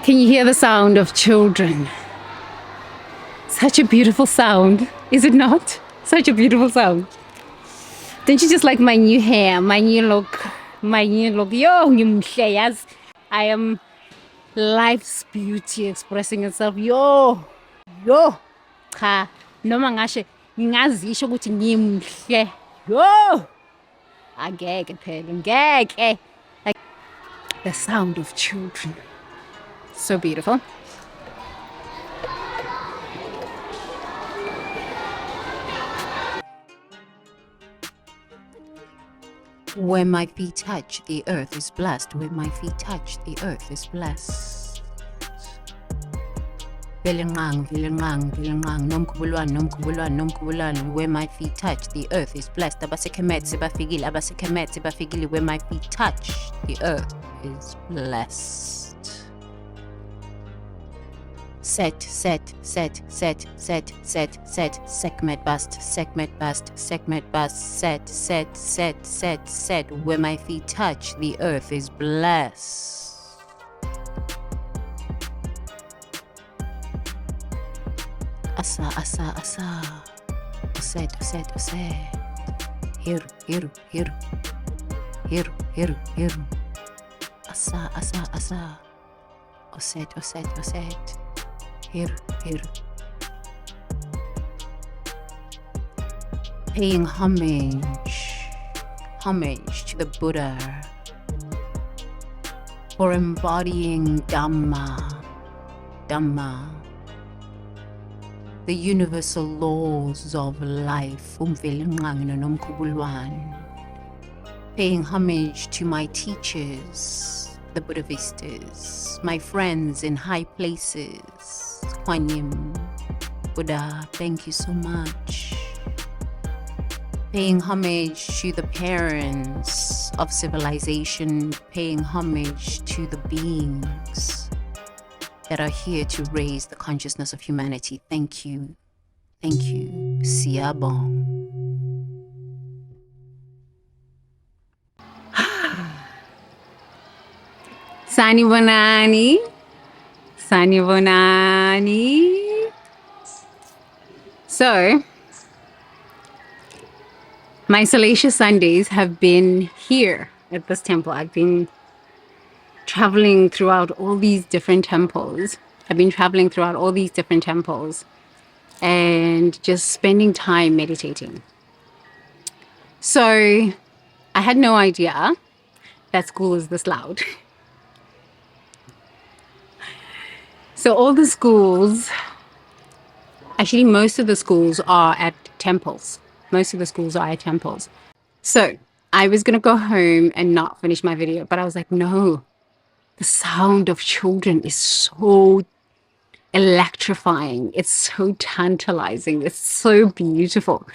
Can you hear the sound of children? Such a beautiful sound, is it not? Such a beautiful sound. Don't you just like my new hair, my new look, my new look? Yo, yes. I am life's beauty expressing itself. Yo. Cha, noma ngasho ngingazisho ukuthi ngimhle. Yo. Angeke phela, ngeke. Like the sound of children. So beautiful. Where my feet touch, the earth is blessed. Where my feet touch, the earth is blessed. Vilingang, nomkubulwan. Where my feet touch, the earth is blessed. Abasekemetse bafigile. Where my feet touch, the earth is blessed. Set, segment bust, set, where my feet touch, the earth is blessed. Asa, Oset, Hiru. Asa, Oset. Here. Paying homage to the Buddha for embodying Dhamma, the universal laws of life. Paying homage to my teachers, the Buddhavistas, my friends in high places. Kuan Yin, Buddha, thank you so much. Paying homage to the parents of civilization, paying homage to the beings that are here to raise the consciousness of humanity. Thank you. Siyabong. Sanibonani. So, my Salacious Sundays have been here at this temple. I've been traveling throughout all these different temples. And just spending time meditating. So, I had no idea that school is this loud. So all the schools, actually most of the schools are at temples. So I was going to go home and not finish my video, but I was like, no, the sound of children is so electrifying. It's so tantalizing. It's so beautiful.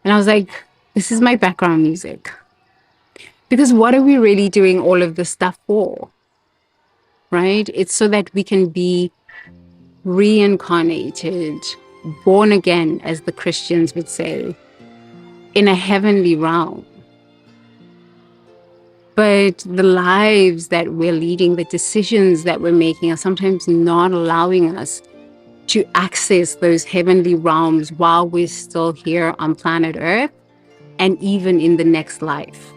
And I was like, this is my background music. Because what are we really doing all of this stuff for? Right? It's so that we can be reincarnated, born again, as the Christians would say, in a heavenly realm. But the lives that we're leading, the decisions that we're making are sometimes not allowing us to access those heavenly realms while we're still here on planet Earth and even in the next life.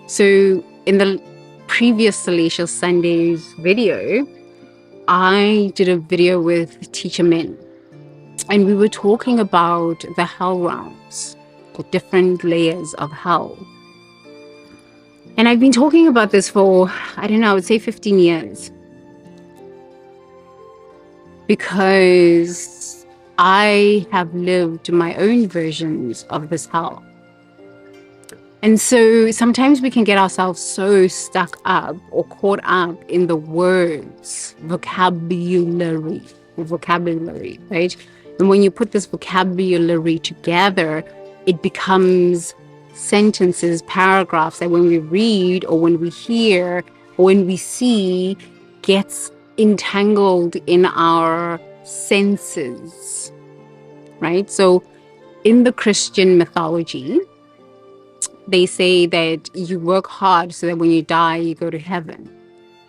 So in the previous Salacious Sundays video, I did a video with Teacher Min, and we were talking about the hell realms, the different layers of hell. And I've been talking about this for, I don't know, I would say 15 years. Because I have lived my own versions of this hell. And so sometimes we can get ourselves so stuck up or caught up in the words, vocabulary, right? And when you put this vocabulary together, it becomes sentences, paragraphs that when we read or when we hear or when we see gets entangled in our senses, right? So in the Christian mythology, they say that you work hard so that when you die, you go to heaven,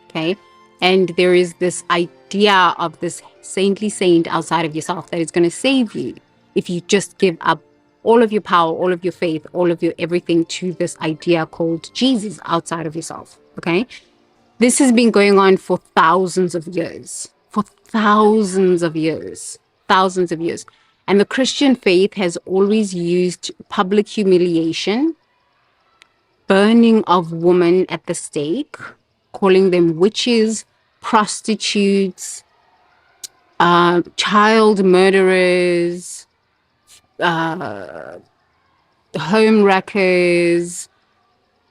okay? And there is this idea of this saintly saint outside of yourself that is going to save you if you just give up all of your power, all of your faith, all of your everything to this idea called Jesus outside of yourself. Okay. This has been going on for thousands of years, thousands of years. And the Christian faith has always used public humiliation, burning of women at the stake, calling them witches, prostitutes, child murderers, home wreckers,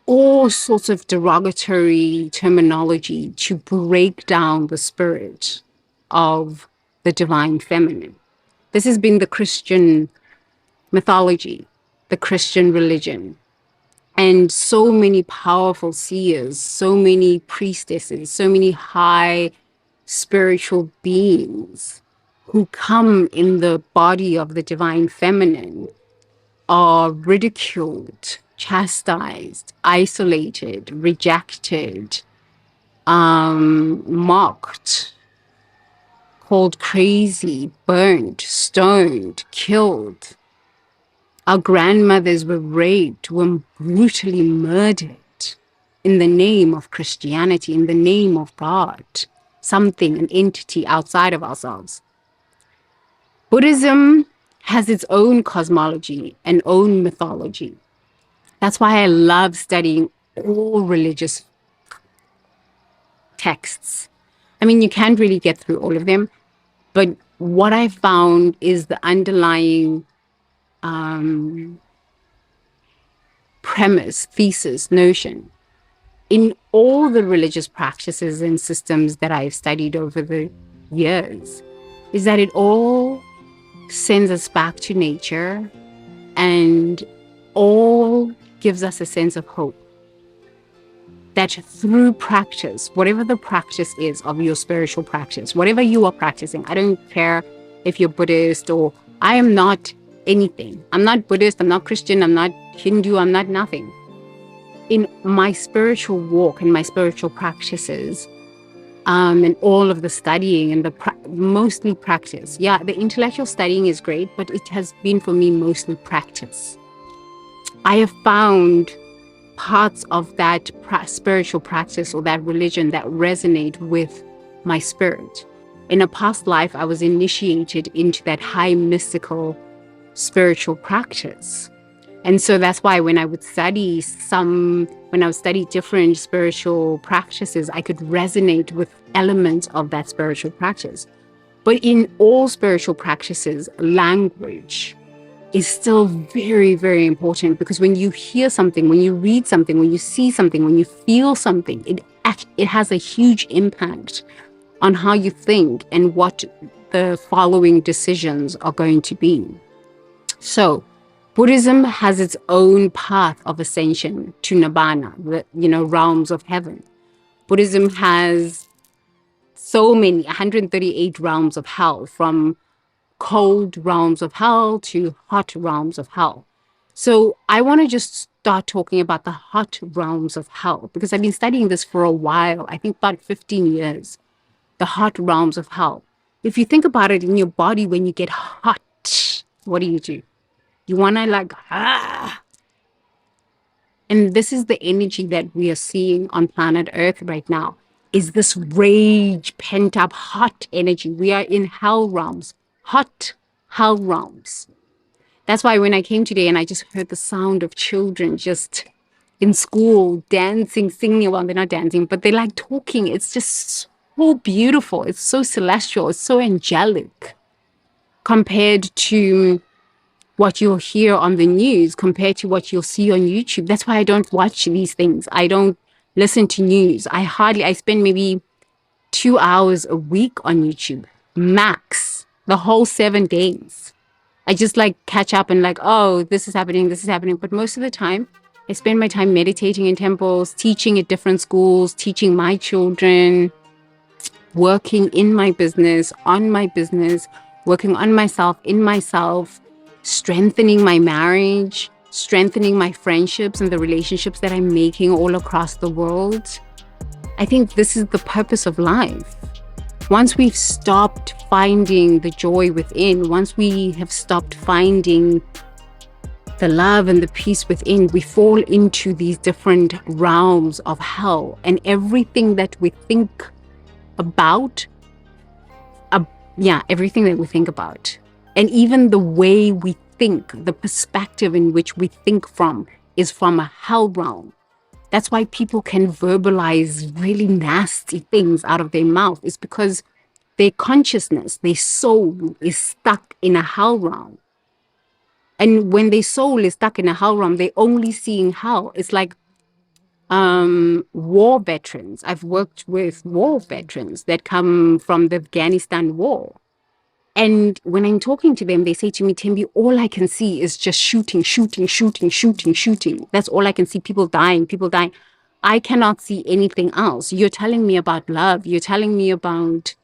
all sorts of derogatory terminology to break down the spirit of the divine feminine. This has been the Christian mythology, the Christian religion. And so many powerful seers, so many priestesses, so many high spiritual beings who come in the body of the divine feminine are ridiculed, chastised, isolated, rejected, mocked, called crazy, burnt, stoned, killed. Our grandmothers were raped, were brutally murdered in the name of Christianity, in the name of God, something, an entity outside of ourselves. Buddhism has its own cosmology and own mythology. That's why I love studying all religious texts. I mean, you can't really get through all of them, but what I found is the underlying premise, thesis, notion in all the religious practices and systems that I've studied over the years is that it all sends us back to nature and all gives us a sense of hope. That through practice, whatever the practice is of your spiritual practice, whatever you are practicing, I don't care if you're Buddhist or I am not anything. I'm not Buddhist, I'm not Christian, I'm not Hindu, I'm not nothing. In my spiritual walk and my spiritual practices, and all of the studying and the mostly practice. Yeah, the intellectual studying is great, but it has been for me mostly practice. I have found parts of that spiritual practice or that religion that resonate with my spirit. In a past life, I was initiated into that high mystical spiritual practice. And so that's why when I would study different spiritual practices, I could resonate with elements of that spiritual practice. But in all spiritual practices, language is still very, very important, because when you hear something, when you read something, when you see something, when you feel something, it has a huge impact on how you think and what the following decisions are going to be. So Buddhism has its own path of ascension to Nibbana, the realms of heaven. Buddhism has so many, 138 realms of hell, from cold realms of hell to hot realms of hell. So I want to just start talking about the hot realms of hell, because I've been studying this for a while, I think about 15 years, the hot realms of hell. If you think about it in your body, when you get hot, what do? You want to And this is the energy that we are seeing on planet Earth right now, is this rage, pent up, hot energy. We are in hell realms, hot hell realms. That's why when I came today and I just heard the sound of children just in school, dancing, singing, well, they're not dancing, but they're like talking. It's just so beautiful. It's so celestial. It's so angelic compared to what you'll hear on the news, compared to what you'll see on YouTube. That's why I don't watch these things. I don't listen to news. I spend maybe 2 hours a week on YouTube, max, the whole 7 days. I just catch up and oh, this is happening. But most of the time, I spend my time meditating in temples, teaching at different schools, teaching my children, working in my business, on my business, working on myself, in myself, strengthening my marriage, strengthening my friendships and the relationships that I'm making all across the world. I think this is the purpose of life. Once we've stopped finding the joy within, once we have stopped finding the love and the peace within, we fall into these different realms of hell. And everything that we think about, everything that we think about, and even the way we think, the perspective in which we think from, is from a hell realm. That's why people can verbalize really nasty things out of their mouth. It's because their consciousness, their soul is stuck in a hell realm. And when their soul is stuck in a hell realm, they're only seeing hell. It's like war veterans. I've worked with war veterans that come from the Afghanistan war. And when I'm talking to them, they say to me, Tembi, all I can see is just shooting, shooting, shooting, shooting, shooting. That's all I can see. People dying, people dying. I cannot see anything else. You're telling me about love. You're telling me about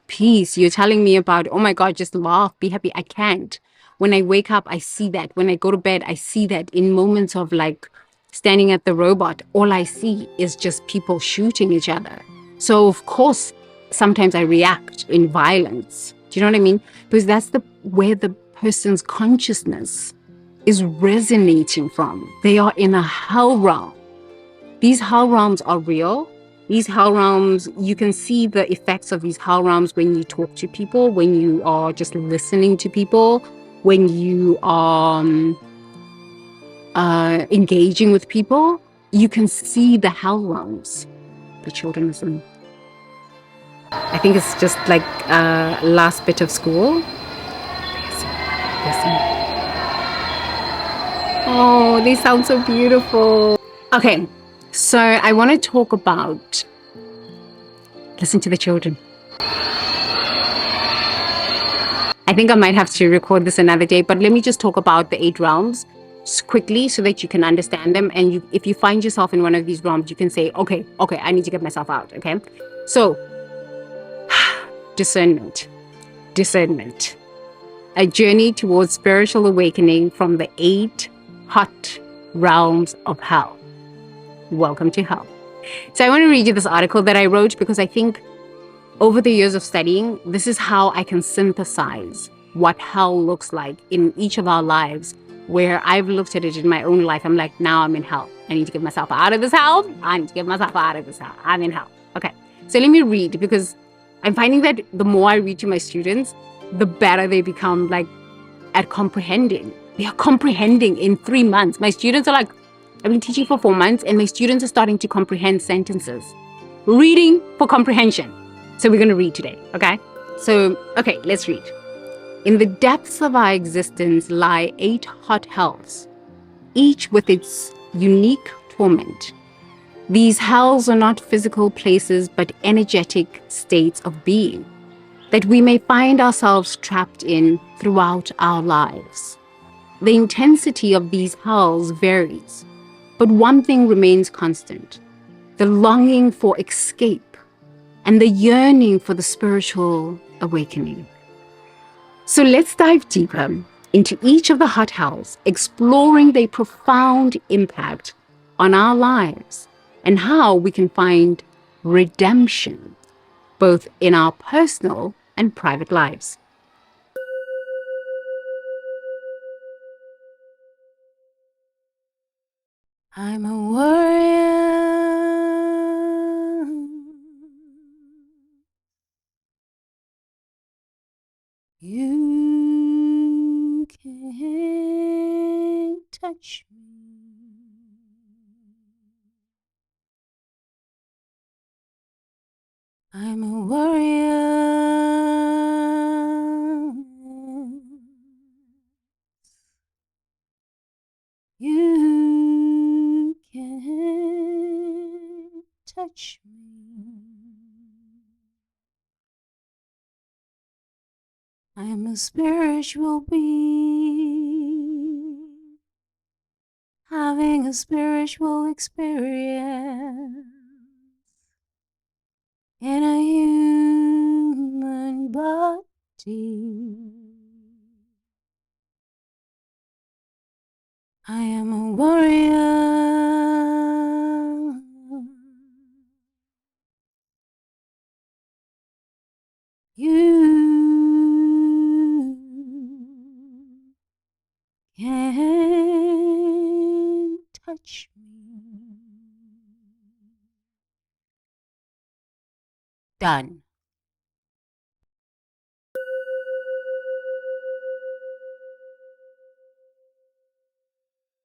peace. You're telling me about, oh my God, just laugh, be happy. I can't. When I wake up, I see that. When I go to bed, I see that. In moments of like standing at the robot, all I see is just people shooting each other. So of course, sometimes I react in violence. Do you know what I mean? Because that's where the person's consciousness is resonating from. They are in a hell realm. These hell realms are real. These hell realms, you can see the effects of these hell realms when you talk to people, when you are just listening to people, when you are engaging with people. You can see the hell realms. The children listen. I think it's just like last bit of school. Listen. Oh, they sound so beautiful. Okay, so I want to talk about, listen to the children. I think I might have to record this another day, but let me just talk about the 8 realms quickly so that you can understand them. And if you find yourself in one of these realms, you can say, okay, I need to get myself out, okay? So, discernment. A journey towards spiritual awakening from the 8 hot realms of hell. Welcome to hell. So I want to read you this article that I wrote because I think over the years of studying, this is how I can synthesize what hell looks like in each of our lives, where I've looked at it in my own life. I'm like, now I'm in hell. I need to get myself out of this hell. I need to get myself out of this hell. I'm in hell. Okay. So let me read, because I'm finding that the more I read to my students, the better they become like at comprehending. They are comprehending in 3 months. My students are like, I've been teaching for 4 months and my students are starting to comprehend sentences. Reading for comprehension. So we're going to read today, okay? So, okay, let's read. In the depths of our existence lie 8 hot hells, each with its unique torment. These hells are not physical places, but energetic states of being that we may find ourselves trapped in throughout our lives. The intensity of these hells varies, but one thing remains constant: the longing for escape and the yearning for the spiritual awakening. So let's dive deeper into each of the hot hells, exploring their profound impact on our lives and how we can find redemption, both in our personal and private lives. I'm a warrior. You can't touch me. I'm a warrior. You can't touch me. I'm a spiritual being, having a spiritual experience in a human body. I am a warrior. You can touch me. Done.